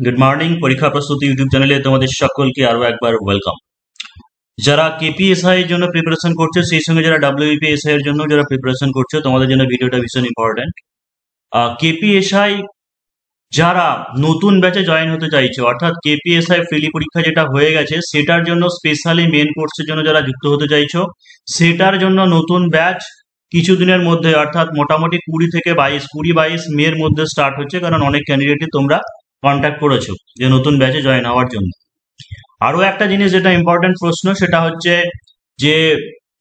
Good morning. পরীক্ষা প্রস্তুতি YouTube চ্যানেলে তোমাদের সকলকে আরো একবার ওয়েলকাম। যারা কেপিএসআই এর জন্য প্রিপারেশন করছে, সেই সঙ্গে যারা ডাব্লিউবিপিএসআই এর জন্য যারা প্রিপারেশন করছে, তোমাদের জন্য ভিডিওটা ভীষণ ইম্পর্টেন্ট। কেপিএসআই যারা নতুন ব্যাচে জয়েন হতে চাইছে, অর্থাৎ কেপিএসআই ফিলি পরীক্ষা যেটা হয়ে গেছে সেটার জন্য স্পেশালি মেন কোর্সের জন্য যারা যুক্ত হতে চাইছো, সেটার জন্য নতুন ব্যাচ কিছুদিনের মধ্যে, অর্থাৎ মোটামুটি 20-22 মের মধ্যে স্টার্ট হচ্ছে। কারণ অনেক ক্যান্ডিডেটই তোমরা কন্ট্যাক্ট করেছো যে নতুন ব্যাচে জয়েন হওয়ার জন্য। আরো একটা জিনিস যেটা ইম্পর্টেন্ট প্রশ্ন, সেটা হচ্ছে যে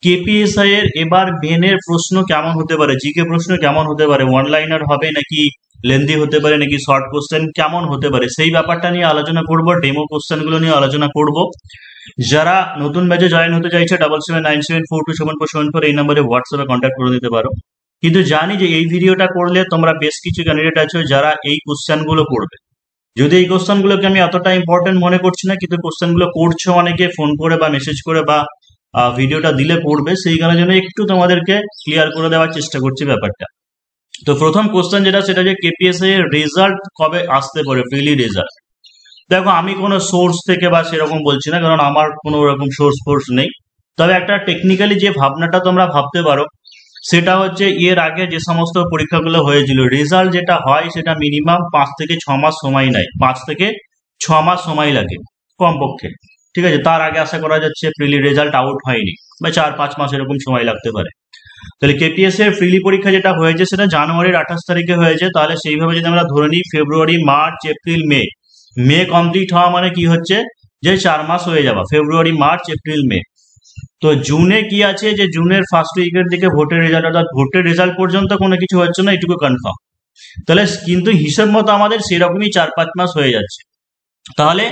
কেপিএসআই এর এবার মেনের প্রশ্ন কেমন হতে পারে, জিকে প্রশ্ন কেমন হতে পারে, ওয়ান লাইনার হবে নাকি লেন্দি হতে পারে নাকি শর্ট কোশ্চেন কেমন হতে পারে, সেই ব্যাপারটা নিয়ে আলোচনা করব। ডেমো কোশ্চেন গুলো নিয়ে আলোচনা করব। যারা নতুন ব্যাচে জয়েন হতে চাইছে 7797427474 এই নম্বরে হোয়াটসঅ্যাপে কন্ট্যাক্ট করে নিতে পারো। কিন্তু জানি যে এই ভিডিওটা করলে তোমরা বেশ কিছু ক্যান্ডিডেট আছো যারা এই কোশ্চেন গুলো করবে। যদি এই কোশ্চেন গুলোকে আমি এতটা ইম্পর্টেন্ট মনে করছি না, কিন্তু কোশ্চেন গুলো করছো অনেকে ফোন করে বা মেসেজ করে বা ভিডিওটা দিলে পড়বে, সেই কারণের জন্য একটু তোমাদেরকে ক্লিয়ার করে দেওয়ার চেষ্টা করছি ব্যাপারটা। তো প্রথম কোশ্চেন যেটা, সেটা যে কেপিএসআই এর রেজাল্ট কবে আসতে পারে, ফেলি রেজাল্ট। দেখো, আমি কোনো সোর্স থেকে বা সেরকম বলছি না, কারণ আমার কোনো রকম সোর্স ফোর্স নেই। তবে একটা টেকনিক্যালি যে ভাবনাটা তোমরা ভাবতে পারো, সেটা হচ্ছে এর আগে যে সমস্ত পরীক্ষাগুলো হয়েছিল, রেজাল্ট যেটা হয় সেটা মিনিমাম 5 থেকে 6 মাস সময় নেয়। 5 থেকে 6 মাস সময় লাগে কমপক্ষে। ঠিক আছে, তার আগে আশা করা যাচ্ছে প্রিলি রেজাল্ট আউট হয়নি, বা 4-5 মাস এরকম সময় লাগতে পারে। তাহলে কেপিএসসি এর প্রিলি পরীক্ষা যেটা হয়েছে সেটা জানুয়ারির 28 তারিখে হয়েছে। তাহলে সেইভাবে যদি আমরা ধরে নিই, ফেব্রুয়ারি, মার্চ, এপ্রিল, মে, মে কমপ্লিট হওয়া মানে কি হচ্ছে যে 4 মাস হয়ে যাওয়া, ফেব্রুয়ারি, মার্চ, এপ্রিল, মে। তো জুনে কি আছে, যে জুনের ফার্স্ট উইকের দিকে ভোটের রেজাল্ট, অর্থাৎ ভোটের রেজাল্ট পর্যন্ত কোনো কিছু হচ্ছে না, এটুকু কনফার্ম। তাহলে কিন্তু হিসেব মতো আমাদের সেরকমই 4-5 মাস হয়ে যাচ্ছে। তাহলে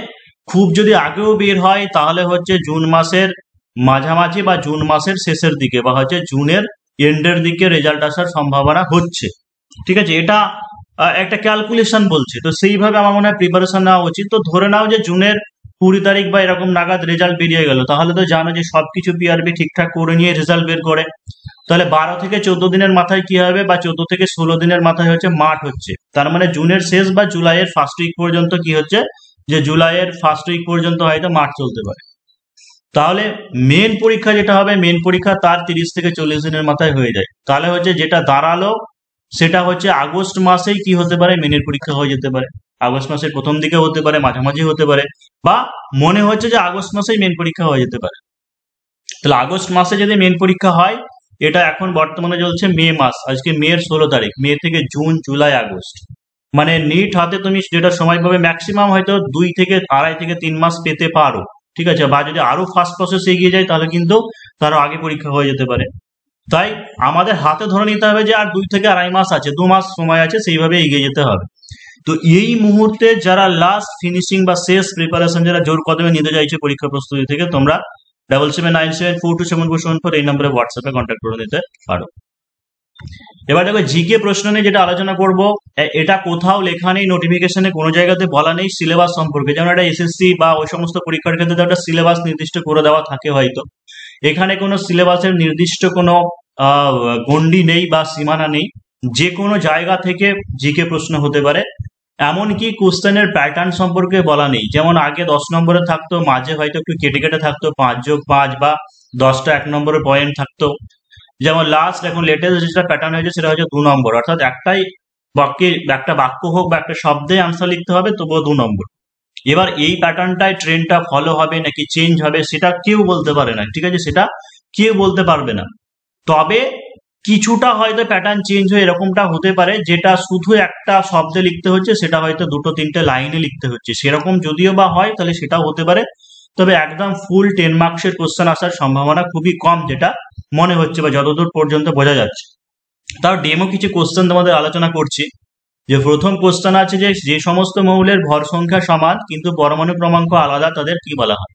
খুব যদি আগেও বের হয়, তাহলে হচ্ছে জুন মাসের মাঝামাঝি বা জুন মাসের শেষের দিকে বা হচ্ছে জুনের এন্ডের দিকে রেজাল্ট আসার সম্ভাবনা হচ্ছে। ঠিক আছে, এটা একটা ক্যালকুলেশন বলছে। তো সেইভাবে আমার মনে হয় প্রিপারেশন নেওয়া উচিত। তো ধরে নাও যে জুনের 20 তারিখ বা এরকম নাগাদ রেজাল্ট বেরিয়ে গেল, তাহলে তো জানো যে সবকিছু পিআরবি ঠিকঠাক করে নিয়ে রেজাল্ট বের করে। তাহলে 12 থেকে 14 দিনের মাথায় কি হবে, বা 14 থেকে 16 দিনের মাথায় হচ্ছে মাঠ হচ্ছে। তার মানে জুনের শেষ বা জুলাইয়ের ফার্স্ট উইক পর্যন্ত কি হচ্ছে, যে জুলাইয়ের ফার্স্ট উইক পর্যন্ত হয়তো মাঠ চলতে পারে। তাহলে মেন পরীক্ষা যেটা হবে, মেন পরীক্ষা তার 30 থেকে 40 দিনের মাথায় হয়ে যায়। তাহলে হচ্ছে যেটা দাঁড়ালো, সেটা হচ্ছে আগস্ট মাসেই কি হতে পারে, মেনের পরীক্ষা হয়ে যেতে পারে। আগস্ট মাসের প্রথম দিকে হতে পারে, মাঝামাঝি হতে পারে, বা মনে হচ্ছে যে আগস্ট মাসেই মেন পরীক্ষা হয়ে যেতে পারে। তাহলে আগস্ট মাসে যদি মেন পরীক্ষা হয়, এটা এখন বর্তমানে চলছে মে মাস, আজকে মের 16 তারিখ, মে থেকে জুন, জুলাই, আগস্ট, মানে নিট হাতে তুমি যেটা সময় পাবে ম্যাক্সিমাম হয়তো 2 থেকে 2.5 থেকে 3 মাস পেতে পারো। ঠিক আছে, বা যদি আরো ফাস্ট প্রসেস এগিয়ে যায় তাহলে কিন্তু তারও আগে পরীক্ষা হয়ে যেতে পারে। তাই আমাদের হাতে ধরে নিতে হবে যে আর 2 থেকে 2.5 মাস আছে, 2 মাস সময় আছে, সেইভাবে এগিয়ে যেতে হবে। তো এই মুহূর্তে যারা লাস্ট ফিনিশিং বা শেষ প্রিপারেশন যারা জোর কদমে নিতে চাইছে পরীক্ষা প্রস্তুতি থেকে, তোমরা 7797427474 এই নম্বরে হোয়াটসঅ্যাপে কন্ট্যাক্ট করে নিতে পারো। এবার দেখো, জিকে প্রশ্ন নিয়ে যেটা আলোচনা করব, এটা কোথাও লেখা নেই, নোটিফিকেশনে কোনো জায়গাতে বলা নেই সিলেবাস সম্পর্কে। যেমন একটা এসএসসি বা ওই সমস্ত পরীক্ষার ক্ষেত্রে একটা সিলেবাস নির্দিষ্ট করে দেওয়া থাকে হয়তো, এখানে কোনো সিলেবাসের নির্দিষ্ট কোনো গণ্ডি নেই বা সীমানা নেই। যে কোনো জায়গা থেকে জিকে প্রশ্ন হতে পারে। এমনকি কোশ্চেনের প্যাটার্ন সম্পর্কে বলা নেই। যেমন আগে 10 নম্বরে থাকতো, মাঝে হয়তো একটু কেটে কেটে থাকতো, 5+5 বা 10টা 1 নম্বরের পয়েন্ট থাকতো। যেমন লাস্ট এখন লেটেস্ট যেটা প্যাটার্ন হয়েছে সেটা হচ্ছে 2 নম্বর, অর্থাৎ একটাই বাক্যে, একটা বাক্য হোক বা একটা শব্দে আনসার লিখতে হবে, তবুও 2 নম্বর। এবার এই প্যাটার্নটায় ট্রেনটা ফলো হবে নাকি চেঞ্জ হবে, সেটা কেউ বলতে পারে না। ঠিক আছে, সেটা কেউ বলতে পারবে না। তবে কিছুটা হয়তো প্যাটার্ন চেঞ্জ হয়ে এরকমটা হতে পারে, যেটা শুধু একটা শব্দে লিখতে হচ্ছে সেটা হয়তো 2-3টে লাইনে লিখতে হচ্ছে, সেরকম যদিও বা হয় তাহলে সেটাও হতে পারে। তবে একদম ফুল 10 মার্কসের কোশ্চেন আসার সম্ভাবনা খুবই কম, যেটা মনে হচ্ছে বা যতদূর পর্যন্ত বোঝা যাচ্ছে। তার ডেমো কিছু কোশ্চেন তোমাদের আলোচনা করছি। যে প্রথম কোশ্চেন আছে, যে যে সমস্ত মৌলের ভর সংখ্যা সমান কিন্তু পরমাণু ক্রমাঙ্ক আলাদা তাদের কি বলা হয়।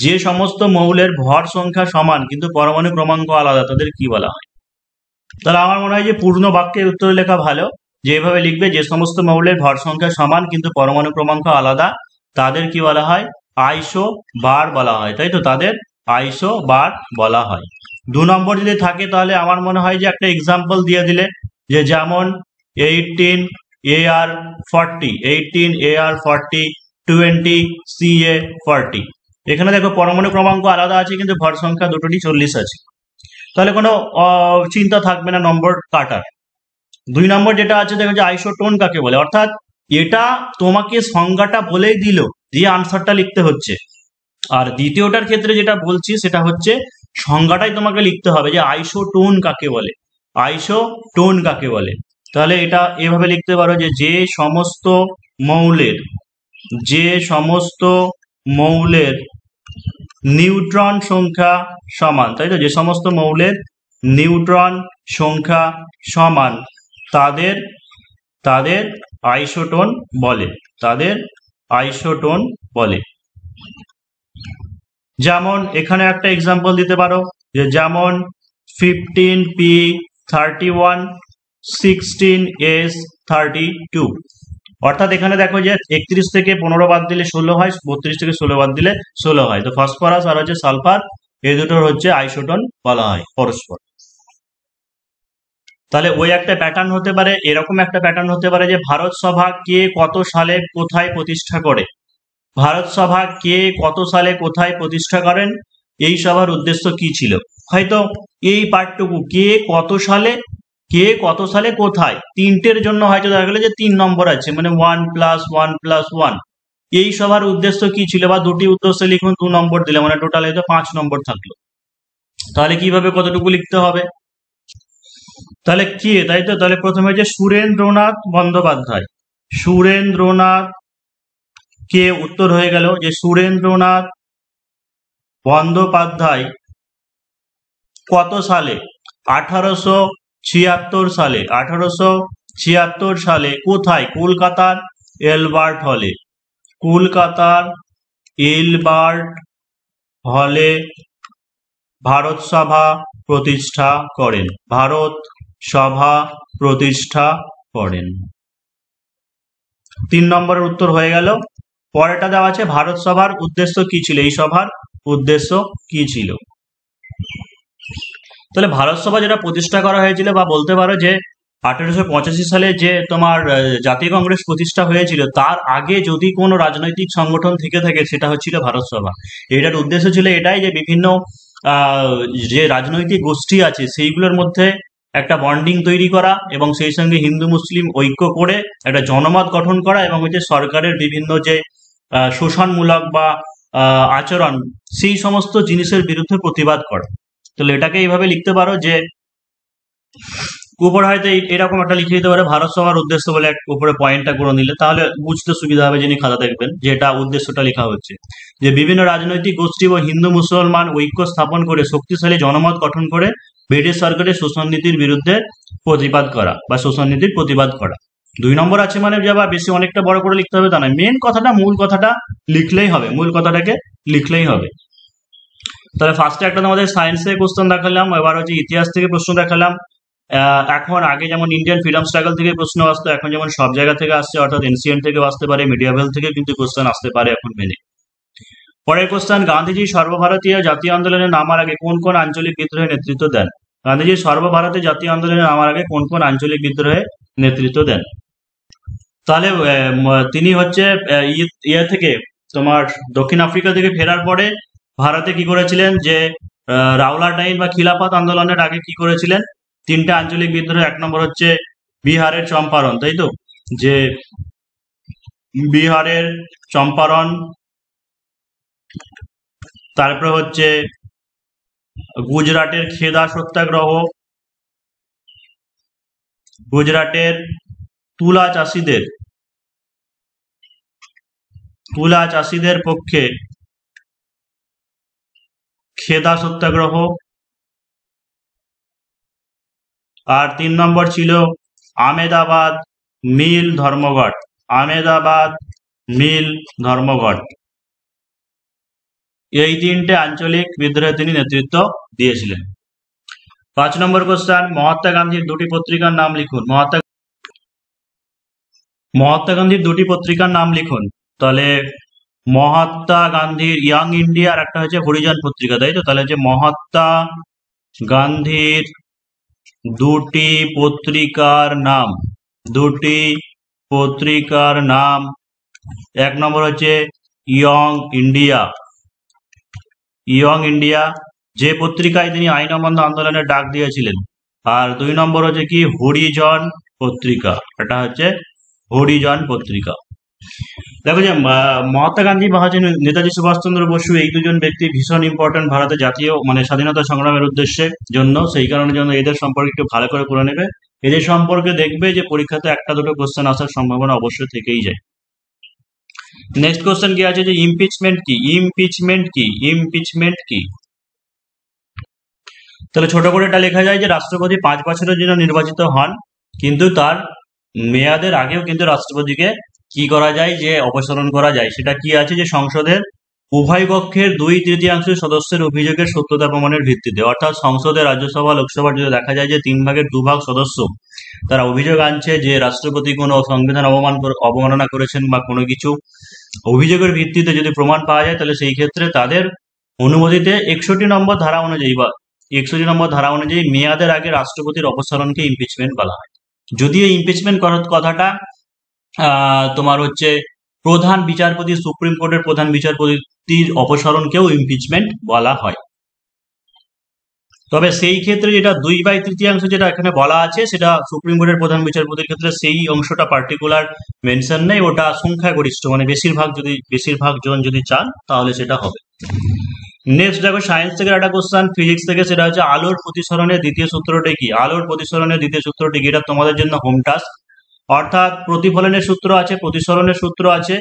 যে সমস্ত মৌলের ভর সংখ্যা সমান কিন্তু পরমাণু ক্রমাঙ্ক আলাদা তাদের কি বলা হয়। তাহলে আমার মনে হয় যে পূর্ণ বাক্যের উত্তর লেখা ভালো, যেভাবে লিখবে, যে সমস্ত মৌলের ভর সংখ্যা সমান কিন্তু পরমাণু ক্রমাঙ্ক আলাদা তাদের কি বলা হয়, আইসো বার বলা হয়, তাই তো, তাদের আইসো বার বলা হয়। 2 নম্বর যদি থাকে, তাহলে আমার মনে হয় যে একটা এক্সাম্পল দিয়ে দিলে, যে যেমন 18, AR 40, 18 AR 40, 20 CA 40। এখানে দেখো পরমাণু ক্রমাঙ্ক আলাদা আছে কিন্তু ভর সংখ্যা দুটোরই 40 আছে, তাহলে কোনো চিন্তা থাকবে না নম্বর কাটার। 2 নম্বর যেটা আছে দেখো যে আইসোটোন কাকে বলে, অর্থাৎ এটা তোমাকে সংজ্ঞাটা বলেই দিল দিয়ে আনসারটা লিখতে হচ্ছে। আর দ্বিতীয়টার ক্ষেত্রে যেটা বলছি সেটা হচ্ছে সংজ্ঞাটাই তোমাকে লিখতে হবে যে আইসোটোন কাকে বলে, আইসোটোন কাকে বলে। তাহলে এটা এভাবে লিখতে পারো যে সমস্ত মৌলের নিউট্রন সংখ্যা সমান, তাই তো, যে সমস্ত মৌলের নিউট্রন সংখ্যা সমান তাদের তাদের আইসোটোন বলে, তাদের আইসোটোন বলে। যেমন এখানে একটা এক্সাম্পল দিতে পারো যে যেমন 15p31 16s32, অর্থাৎ এখানে দেখো যে 31 থেকে 15 বাদ দিলে 16 হয়, 32 থেকে 16 বাদ দিলে 16 হয়। তো ফসফরাস আর হচ্ছে সালফার এই দুটোর হচ্ছে আইসোটোন বলা হয় পরস্পর। তাহলে ওই একটা প্যাটার্ন হতে পারে, এরকম একটা প্যাটার্ন হতে পারে যে ভারত সভা কে কত সালে কোথায় প্রতিষ্ঠা করে, ভারত সভা কে কত সালে কোথায় প্রতিষ্ঠা করেন, এই সভার উদ্দেশ্য কি ছিল। হয়তো এই পার্টটুকু কে কত সালে কোথায় তিনটের জন্য হয়তো দেখা গেল যে 3 নম্বর আছে, মানে 1+1+1। এই সভার উদ্দেশ্য কি ছিল, বা দুটি উদ্দেশ্য লিখুন 2 নম্বর দিলে, মানে টোটাল হয়তো 5 নম্বর থাকলো। তাহলে কিভাবে কতটুকু লিখতে হবে, তাহলে কে, তাই তো, তাহলে প্রথমে হচ্ছে সুরেন্দ্রনাথ বন্দ্যোপাধ্যায়, সুরেন্দ্রনাথ কে উত্তর হয়ে গেল যে সুরেন্দ্রনাথ বন্দ্যোপাধ্যায় কত সালে, 1876 সালে, 1876 সালে কোথায়, কলকাতার এলবার্ট হলে, কলকাতার এলবার্ট হলে ভারত সভা প্রতিষ্ঠা করেন, ভারত সভা প্রতিষ্ঠা করেন। 3 নম্বরের উত্তর হয়ে গেল। পরেরটা দেওয়া আছে ভারত সভার উদ্দেশ্য কি ছিল, এই সভার উদ্দেশ্য কি ছিল। তাহলে ভারত সভা যেটা প্রতিষ্ঠা করা হয়েছিল, বা বলতে পারো যে 1885 সালে যে তোমার জাতীয় কংগ্রেস প্রতিষ্ঠা হয়েছিল, তার আগে যদি কোনো রাজনৈতিক সংগঠন থেকে থাকে সেটা হচ্ছিল ভারত সভা। এটার উদ্দেশ্য ছিল এটাই যে বিভিন্ন যে রাজনৈতিক গোষ্ঠী আছে সেইগুলোর মধ্যে একটা বন্ডিং তৈরি করা এবং সেই সঙ্গে হিন্দু মুসলিম ঐক্য করে একটা জনমত গঠন করা, এবং হচ্ছে সরকারের বিভিন্ন যে শোষণমূলক বা আচরণ সেই সমস্ত জিনিসের বিরুদ্ধে প্রতিবাদ করা। তাহলে এটাকে এইভাবে লিখতে পারো যে উপরে হয়তো এরকম একটা লিখে দিতে পারে ভারত সভার উদ্দেশ্য বলে উপরে পয়েন্টটা করে নিলে, তাহলে বুঝতে সুবিধা হবে, যিনি খাতা দেখবেন যে এটা উদ্দেশ্যটা লেখা হচ্ছে যে বিভিন্ন রাজনৈতিক গোষ্ঠী ও হিন্দু মুসলমান ঐক্য স্থাপন করে শক্তিশালী জনমত গঠন করে ব্রিটিশ সরকারের শোষণ নীতির বিরুদ্ধে প্রতিবাদ করা বা শোষণ নীতির প্রতিবাদ করা। 2 নম্বর আছে মানে যে আবার বেশি অনেকটা বড় করে লিখতে হবে তা নয়, মেন কথাটা মূল কথাটা লিখলেই হবে, মূল কথাটাকে লিখলেই হবে। তাহলে ফার্স্টে একটা তোমাদের সায়েন্সের কোশ্চেন দেখালাম, এবার হচ্ছে ইতিহাস থেকে প্রশ্ন দেখালাম। এখন আগে যেমন ইন্ডিয়ান ফ্রিডম স্ট্রাগল থেকে প্রশ্ন আসতো, এখন যেমন সব জায়গা থেকে আসছে, অর্থাৎ এনসিএন্ট থেকে আসতে পারে, মিডিয়াভেল থেকে কিন্তু কোশ্চেন আসতে পারে এখন মেনে। পরের কোশ্চেন, গান্ধীজি সর্বভারতীয় জাতীয় আন্দোলনে নামার আগে কোন কোন আঞ্চলিক বিদ্রোহে নেতৃত্ব দেন, গান্ধীজি সর্বভারতীয় জাতীয় আন্দোলনে নামার আগে কোন কোন আঞ্চলিক বিদ্রোহে নেতৃত্ব দেন। তাহলে তিনি হচ্ছে ইয়ে থেকে তোমার দক্ষিণ আফ্রিকা থেকে ফেরার পরে ভারতে কি করেছিলেন, যে রাওলাটাইন বা খিলাফত আন্দোলনের আগে কি করেছিলেন, 3টে আঞ্চলিক বিদ্রোহ। 1 নম্বর হচ্ছে বিহারের চম্পারণ, তাই তো, যে বিহারের চম্পারণ, তারপরে হচ্ছে গুজরাটের খেদা সত্যাগ্রহ, গুজরাটের তুলা চাষিদের পক্ষে খেদা সত্যাগ্রহ। আর 3 নম্বর ছিল আমেদাবাদ মিল ধর্মঘট, আমেদাবাদ মিল ধর্মঘট। এই 3টে আঞ্চলিক বিদ্রোহে তিনি নেতৃত্ব দিয়েছিলেন। 5 নম্বর কোশ্চেন, মহাত্মা গান্ধীর 2টি পত্রিকার নাম লিখুন, মহাত্মা গান্ধীর 2টি পত্রিকার নাম লিখুন। তাহলে মহাত্মা গান্ধীর ইয়াং ইন্ডিয়া আর একটা হচ্ছে হরিজন পত্রিকা, তাই তো। তাহলে হচ্ছে মহাত্মা গান্ধীর 2টি পত্রিকার নাম, 2টি পত্রিকার নাম, 1 নম্বর হচ্ছে ইয়ং ইন্ডিয়া, ইয়ং ইন্ডিয়া যে পত্রিকায় তিনি আইন অমান্য আন্দোলনের ডাক দিয়েছিলেন। আর 2 নম্বর হচ্ছে কি হরিজন পত্রিকা, এটা হচ্ছে হরিজন পত্রিকা। দেখো যে মহাত্মা গান্ধী, নেতাজি সুভাষচন্দ্র বসু এই দুজন ব্যক্তি ভীষণ ইম্পর্টেন্ট ভারতের জাতীয় স্বাধীনতা সংগ্রামের উদ্দেশ্যে জন্য, সেই কারণের জন্য এদের সম্পর্কে একটু ভালো করে পড়ে নেবে। এদের সম্পর্কে দেখবে যে পরীক্ষাতে 1-2 কোশ্চেন আসার সম্ভাবনা অবশ্যই থেকেই যায়। নেক্সট কোশ্চেন কি আছে যে ইমপিচমেন্ট কি, ইমপিচমেন্ট কি, ইমপিচমেন্ট কি। তাহলে ছোট করে এটা লেখা যায় যে রাষ্ট্রপতি 5 বছরের জন্য নির্বাচিত হন, কিন্তু তার মেয়াদের আগেও কিন্তু রাষ্ট্রপতিকে কি করা যায় যে অপসারণ করা যায়। সেটা কি আছে যে সংসদের উভয় কক্ষের 2/3 সদস্যের অভিযোগের সত্যতা প্রমাণের ভিত্তিতে, অর্থাৎ সংসদে রাজ্যসভা লোকসভার যদি দেখা যায় যে 3 ভাগের 2 ভাগ সদস্য তারা অভিযোগ আনছে যে রাষ্ট্রপতি কোনো সংবিধান অবমাননা করেছেন বা কোনো কিছু অভিযোগের ভিত্তিতে যদি প্রমাণ পাওয়া যায়, তাহলে সেই ক্ষেত্রে তাদের অনুমতিতে 61 নম্বর ধারা অনুযায়ী বা 61 নম্বর ধারা অনুযায়ী মেয়াদের আগে রাষ্ট্রপতির অপসারণকে ইমপিচমেন্ট বলা হয়। যদিও ইমপিচমেন্ট কথাটা তোমার হচ্ছে প্রধান বিচারপতি, সুপ্রিম কোর্টের প্রধান বিচারপতির অপসারণকেও ইমপিচমেন্ট বলা হয়। তবে সেই ক্ষেত্রে যেটা 2/3 যেটা এখানে বলা আছে সেটা সুপ্রিম কোর্টের প্রধান বিচারপতির ক্ষেত্রে সেই অংশটা পার্টিকুলার মেনশন নেই, ওটা সংখ্যাগরিষ্ঠ বেশিরভাগ জন যদি চান তাহলে সেটা হবে। নেক্সট দেখো সায়েন্স থেকে একটা কোশ্চেন, ফিজিক্স থেকে, সেটা হচ্ছে আলোর প্রতিসরণের দ্বিতীয় সূত্রটি কি। আলোর প্রতিসরণের দ্বিতীয় সূত্রটি কি, এটা তোমাদের জন্য হোম টাস্ক। অর্থাৎ প্রতিফলনের সূত্র আছে, প্রতিসরণের সূত্র আছে,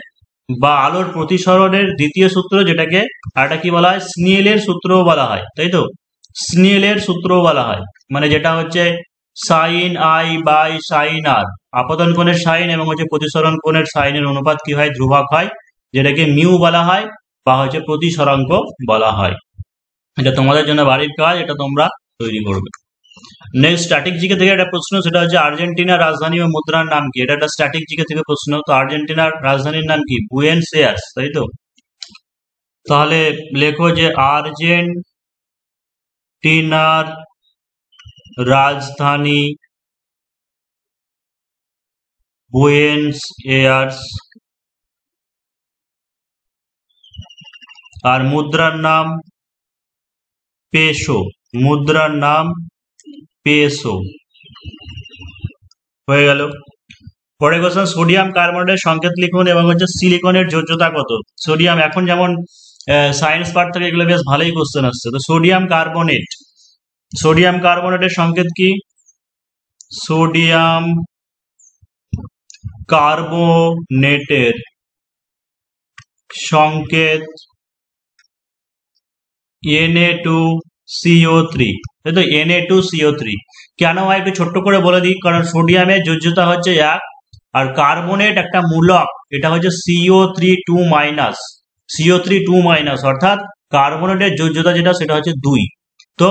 বা আলোর প্রতিসরণের দ্বিতীয় সূত্র, যেটাকে আরেকটা কি বলা হয়, স্নেলের সূত্রও বলা হয়, তাই তো, স্নেলের সূত্রও বলা হয়। মানে যেটা হচ্ছে সাইন আই বাই সাইন আর, আপতন কোণের সাইন এবং হচ্ছে প্রতিসরণ কোণের সাইনের অনুপাত কি হয়, ধ্রুবক হয়, যেটাকে মিউ বলা হয় বা হচ্ছে প্রতিসরাঙ্ক বলা হয়। এটা তোমাদের জন্য বাড়ির কাজ, এটা তোমরা তৈরি করবে। নেক্সট স্ট্যাটিক জিকে থেকে একটা প্রশ্ন, সেটা হচ্ছে আর্জেন্টিনার রাজধানী ও মুদ্রার নাম কি। এটা একটা স্ট্যাটিক জিকে থেকে প্রশ্ন। তো আর্জেন্টিনার রাজধানীর নাম কি, বুয়েনস এয়ার্স, তাই তো। তাহলে লেখো যে আর্জেন্টিনার রাজধানী বুয়েনস এয়ার্স, আর মুদ্রার নাম পেসো, মুদ্রার নাম পেসো। হয়ে গেল। পরে কোশ্চেন, সোডিয়াম কার্বনেটের সংকেত লিখুন এবং হচ্ছে সিলিকনের যোজ্যতা কত। সোডিয়াম, এখন যেমন সায়েন্স পার্ট থেকে এগুলো বেশ ভালোই কোশ্চেন আসছে। তো সোডিয়াম কার্বনেটের সংকেত কি, সোডিয়াম কার্বনেটের সংকেত Na2CO3, তাই তো, Na2CO3। কেন হয় একটু ছোট্ট করে বলে দিই, কারণ সোডিয়ামের যোজ্যতা হচ্ছে 1 আর কার্বনেট একটা মূলক, এটা হচ্ছে CO3 2-, অর্থাৎ কার্বনেটের যোজ্যতা যেটা সেটা হচ্ছে 2। তো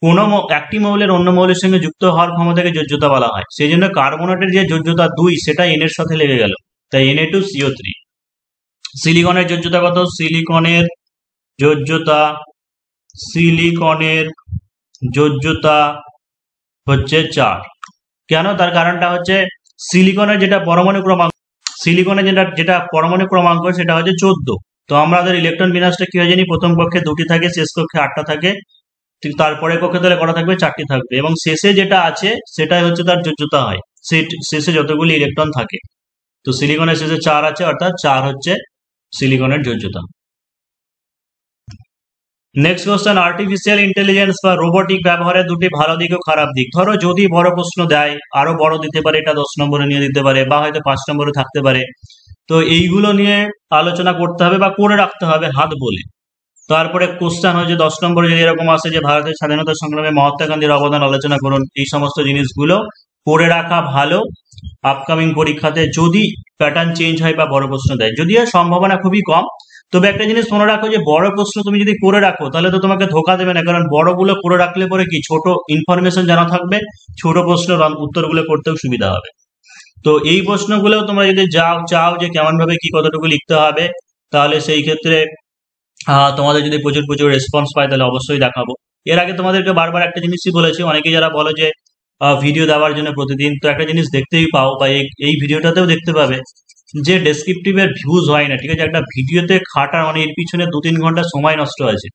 কোন একটি মৌলের অন্য মৌলের সঙ্গে যুক্ত হওয়ার ক্ষমতাকে যোজ্যতা বলা হয়। সেই জন্য কার্বনেটের যে যোজ্যতা 2 সেটা N এর সাথে লেগে গেল, তাই Na2CO3। সিলিকনের যোজ্যতা কত, সিলিকনের যোজ্যতা হচ্ছে 4। কেন, তার কারণটা হচ্ছে সিলিকনের যেটা পরমাণু ক্রমাঙ্ক সেটা হচ্ছে 14। তো আমাদের ইলেকট্রন বিন্যাসটা কি হয় জানি, প্রথম কক্ষে 2টি থাকে, শেষ কক্ষে 8টা থাকে, ঠিক তারপরে কক্ষে তাহলে কটা থাকবে, 4টি থাকবে, এবং শেষে যেটা আছে সেটাই হচ্ছে তার যোজ্যতা হয়, শেষে যতগুলি ইলেকট্রন থাকে। তো সিলিকনের শেষে 4 আছে, অর্থাৎ 4 হচ্ছে সিলিকনের যোজ্যতা। নেক্সট কোশ্চেন, আর্টিফিশিয়াল ইন্টেলিজেন্স বা রোবোটিক ব্যবহারের দুটি ভালো দিক ও খারাপ দিক। ধরো যদি বড় প্রশ্ন দেয়, আরো বড় দিতে পারে, এটা 10 নম্বরে নিয়ে দিতে পারে, বা হয়তো 5 নম্বরে থাকতে পারে। তো এইগুলো নিয়ে আলোচনা করতে হবে বা করে রাখতে হবে হাত বলে। তারপরে কোশ্চেন হচ্ছে 10 নম্বরে যদি এরকম আসে যে ভারতের স্বাধীনতা সংগ্রামে মহাত্মা গান্ধীর অবদান আলোচনা করুন, এই সমস্ত জিনিসগুলো করে রাখা ভালো আপকামিং পরীক্ষাতে যদি প্যাটার্ন চেঞ্জ হয় বা বড় প্রশ্ন দেয়। যদিও সম্ভাবনা খুবই কম, তবে একটা জিনিস মনে রাখো যে বড় প্রশ্ন তুমি যদি করে রাখো তাহলে তো তোমাকে ধোকা দেবে না, কারণ বড়গুলো করে রাখলে পরে কি ছোট ইনফরমেশন জানা থাকবে, ছোট প্রশ্নের উত্তরগুলো করতেও সুবিধা হবে। তো এই প্রশ্নগুলো তোমরা যদি চাও যে কেমন ভাবে কি কতটুকু লিখতে হবে, তাহলে সেই ক্ষেত্রে তোমাদের যদি প্রচুর রেসপন্স পায় তাহলে অবশ্যই দেখাবো। এর আগে তোমাদেরকে বারবার একটা জিনিসই বলেছি, অনেকে যারা বলো যে ভিডিও দেওয়ার জন্য প্রতিদিন। তো একটা জিনিস দেখতেই পাও বা এই ভিডিওটাতেও দেখতে পাবে যে ডেসক্রিপটিভের ভিউজ হয় না, ঠিক আছে। একটা ভিডিওতে খাটা মানে এর পিছনে 2-3 ঘন্টা সময় নষ্ট আছে।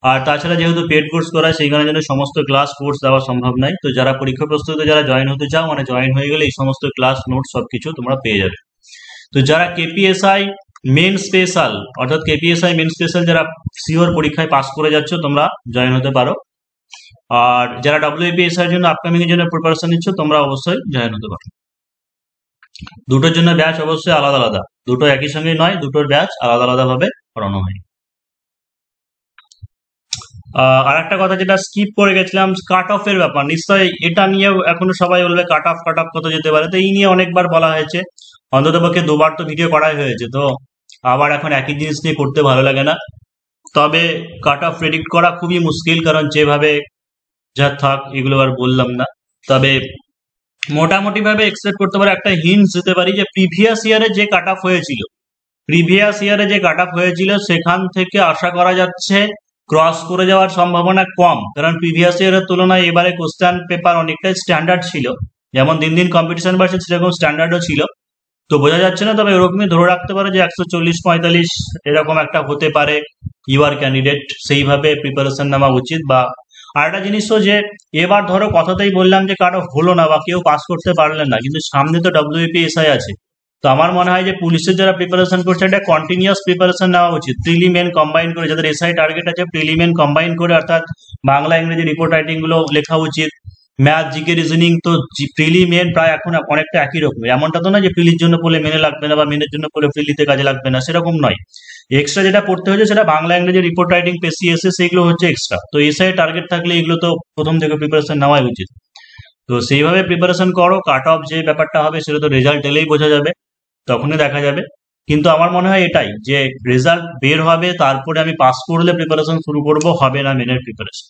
আর তাছাড়া যেহেতু পেড কোর্স করা, সেই কারণে জন্য সমস্ত ক্লাস কোর্স দেওয়া সম্ভব নয়। তো যারা পরীক্ষা প্রস্তুতিতে যারা জয়েন হতে চাও, মানে জয়েন হয়ে গেলে এই সমস্ত ক্লাস নোট সবকিছু তোমরা পেয়ে যাবে। তো যারা কেপিএসআই মেন স্পেশাল, অর্থাৎ কেপিএসআই মেন স্পেশাল যারা সিওর পরীক্ষায় পাস করে যাচ্ছ, তোমরা জয়েন হতে পারো। আর যারা ডব্লিউবিপিএসআই এর জন্য আপকামিং এর জন্য প্রিপারেশন নিচ্ছ, তোমরা অবশ্যই জয়েন হতে পারো। দুটোর জন্য ব্যাচ অবশ্যই আলাদা আলাদা, দুটো একই সঙ্গে নয়, দুটোর ব্যাচ আলাদা আলাদা ভাবে করানো হয়। আর একটা কথা যেটা স্কিপ করে গেছিলাম, কাট অফ এর ব্যাপার। নিশ্চয়ই এটা নিয়ে এখনো সবাই বলবে কাট অফ কত যেতে পারে। তো এই নিয়ে অনেকবার বলা হয়েছে, অন্তত পক্ষে 2বার তো ভিডিও করাই হয়েছে। তো আবার এখন একই জিনিস নিয়ে করতে ভালো লাগে না। তবে কাট অফ প্রেডিক্ট করা খুবই মুশকিল, কারণ যেভাবে যা থাক এগুলো আর বললাম না। তবে মোটামুটি ভাবে এক্সপেক্ট করতে পারে, একটা হিন্টস দিতে পারি যে প্রিভিয়াস ইয়ারে যে কাট অফ হয়েছিল, সেখান থেকে আশা করা যাচ্ছে ক্রস করে যাওয়ার সম্ভাবনা কম। কারণ প্রিভিয়াস ইয়ারের তুলনায় এবারে কোশ্চেন পেপার অনেকটাই স্ট্যান্ডার্ড ছিল, যেমন দিন দিন কম্পিটিশন বাড়ছে সেরকম স্ট্যান্ডার্ডও ছিল। তো বোঝা যাচ্ছে না, তবে এরকমই ধরে রাখতে পারে যে 140-45 এরকম একটা হতে পারে ইউআর ক্যান্ডিডেট, সেইভাবে প্রিপারেশন নেওয়া উচিত। বা আর একটা জিনিসও যে এবার ধরো কথাতেই বললাম যে কাট অফ হলো না বা কেউ পাস করতে পারলেন না, কিন্তু সামনে তো ডব্লিউবিপিএসআই আছে। তো আমার মনে হয় যে পুলিশের যারা প্রিপারেশন করছে, একটা কন্টিনিউয়াস প্রিপারেশন নেওয়া উচিত, প্রিলিমেন কম্বাইন করে। যাদের এসআই টার্গেট আছে, প্রিলিমেন কম্বাইন করে, অর্থাৎ বাংলা ইংরেজি রিপোর্ট রাইটিং গুলো লেখা উচিত। ম্যাথ জিকে রিজনিং তো প্রিলি মেন প্রায় এখন অনেকটা একই রকম। এমনটা তো না যে প্রিলির জন্য পড়লে মেনে লাগবে না বা মেনের জন্য পড়লে প্রিলিতে কাজে লাগবে না, সেরকম নয়। এক্সট্রা যেটা পড়তে হচ্ছে সেটা বাংলা ইংরেজি রিপোর্ট রাইটিং পেসিএসএ, সেগুলো হচ্ছে এক্সট্রা। তো এসআই টার্গেট থাকলে এগুলো তো প্রথম থেকে প্রিপারেশন নেওয়াই উচিত। তো সেইভাবে প্রিপারেশন করো। কাট অফ যে ব্যাপারটা হবে সেটা তো রেজাল্ট এলেই বোঝা যাবে, তখনই দেখা যাবে। কিন্তু আমার মনে হয় এটাই যে রেজাল্ট বের হবে, তারপরে আমি পাস করলে প্রিপারেশন শুরু করব, হবে না মেনের প্রিপারেশন।